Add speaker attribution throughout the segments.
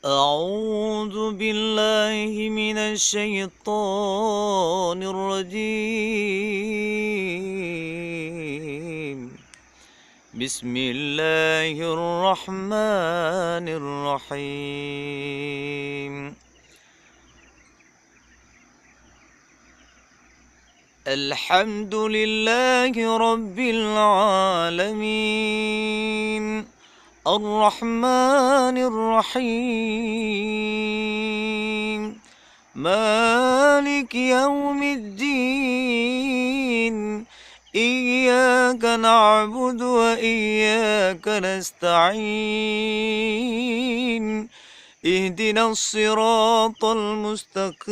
Speaker 1: أعوذ بالله من الشيطان الرجيم. بسم الله الرحمن الرحيم. الحمد لله رب العالمين، الرحمن الرحيم، مالك يوم الدين. إياك نعبد وإياك نستعين. اهدنا الصراط المستقيم،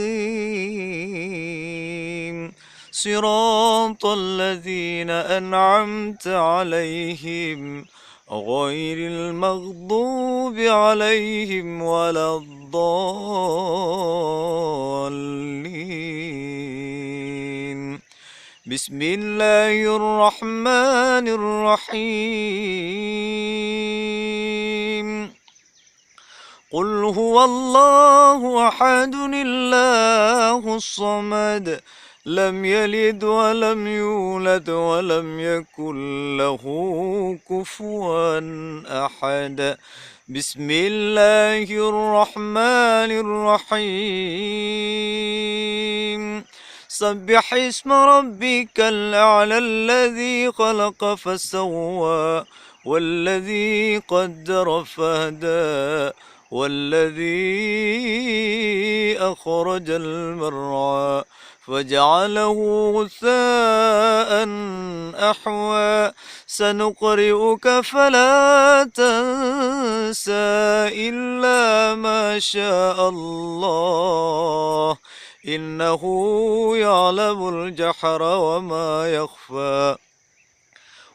Speaker 1: صراط الذين أنعمت عليهم غير المغضوب عليهم ولا الضالين. بسم الله الرحمن الرحيم. قل هو الله أحد الله الصمد، لم يلد ولم يولد ولم يكن له كفوا أحد. بسم الله الرحمن الرحيم. سبح اسم ربك الأعلى الذي خلق فسوى والذي قدر فهدى والذي أخرج المرعى فجعله غثاء أحوى. سنقرئك فلا تنسى إلا ما شاء الله، إنه يعلم الجهر وما يخفى.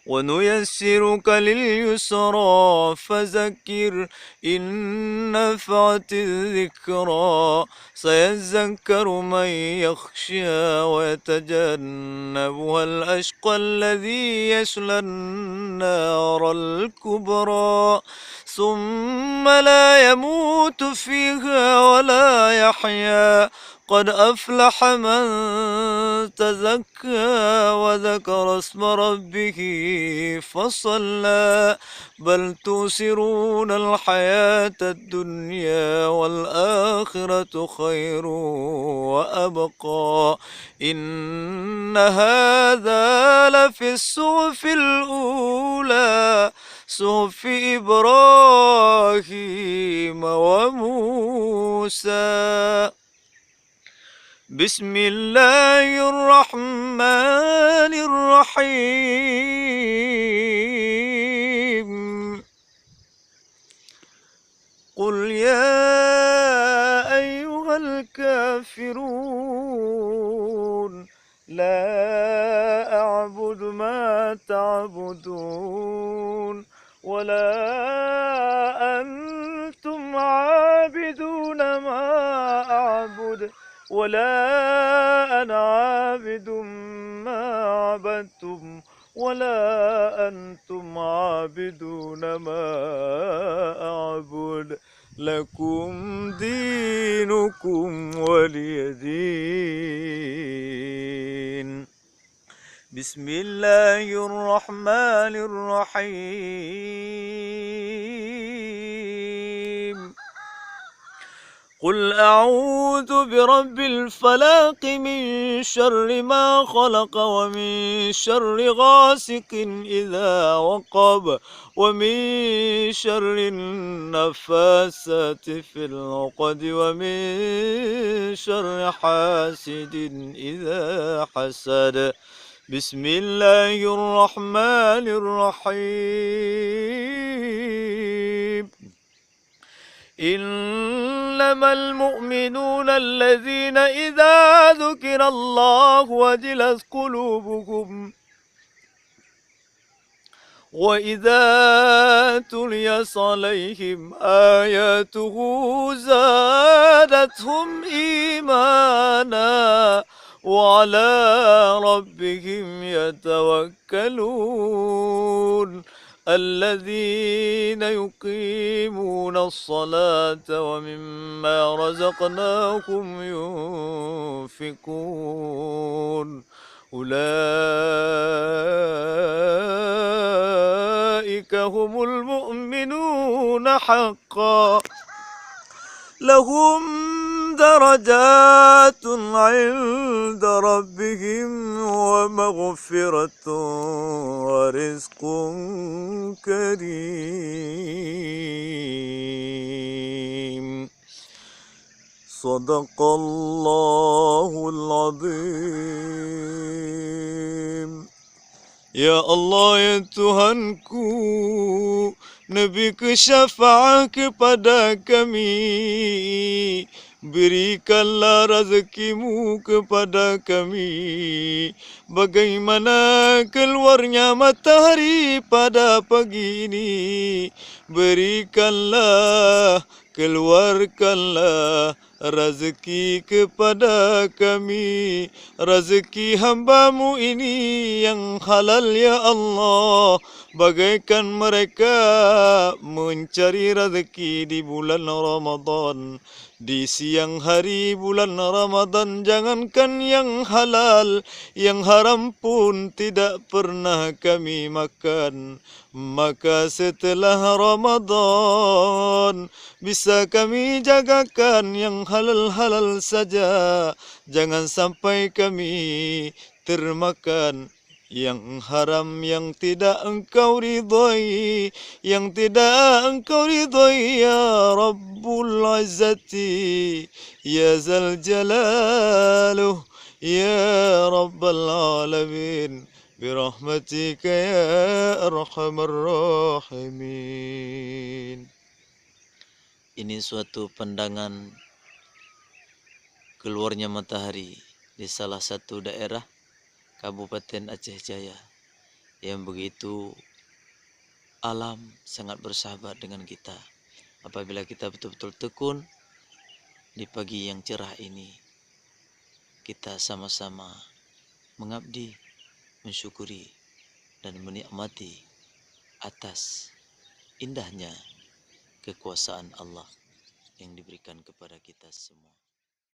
Speaker 1: ونيسرك لليسرى فذكر إن نفعت الذكرى. سيذكر من يخشى ويتجنبها الأشقى الذي يصلى النار الكبرى ثم لا يموت فيها ولا يحيا. قد أفلح من تزكى وذكر اسم ربه فصلى. بل تؤثرون الحياة الدنيا والآخرة خير وأبقى. إن هذا لفي الصحف الأولى، صحف إبراهيم وموسى. بسم الله الرحمن الرحيم. قل يا أيها الكافرون لا أعبد ما تعبدون ولا أنتم عابدون ما أعبد ولا أنا عابد ما عبدتم ولا أنتم عابدون ما أعبد. لكم دينكم ولي دين. بسم الله الرحمن الرحيم. قل أعوذ برب الفلق من شر ما خلق ومن شر غاسق إذا وقب ومن شر النفاثات في العقد ومن شر حاسد إذا حسد. بسم الله الرحمن الرحيم. إنما المؤمنون الذين إذا ذكر الله وجلت قلوبهم وإذا تليت عليهم آياته زادتهم إيمانا وعلى ربهم يتوكلون. الذين يقيمون الصلاة ومما رزقناهم ينفقون أولئك هم المؤمنون حقا لهم درجات عند ربهم ومغفرة ورزق كريم صدق الله العظيم. Ya Allah, ya Tuhanku, Nabi-Ku syafaat kepada kami. Berikanlah rezeki-Mu kepada kami. Bagaimana keluarnya matahari pada pagi ini. Berikanlah, keluarkanlah rezeki kepada kami. Rezeki hamba-Mu ini yang halal ya Allah. Bagaikan mereka mencari rezeki di bulan Ramadan. Di siang hari bulan Ramadan, jangankan yang halal, yang haram pun tidak pernah kami makan. Maka setelah Ramadan, bisa kami jagakan yang halal-halal saja. Jangan sampai kami termakan yang haram, yang tidak Engkau ridhai, yang tidak Engkau ridhai ya Rabbul Izzati, ya Zal Jalaluh, ya Rabbal Alamin, birahmatika ya Arhamar Rahimin. Ini suatu pandangan keluarnya matahari di salah satu daerah Kabupaten Aceh Jaya yang begitu alam sangat bersahabat dengan kita. Apabila kita betul-betul tekun di pagi yang cerah ini, kita sama-sama mengabdi, mensyukuri dan menikmati atas indahnya kekuasaan Allah yang diberikan kepada kita semua.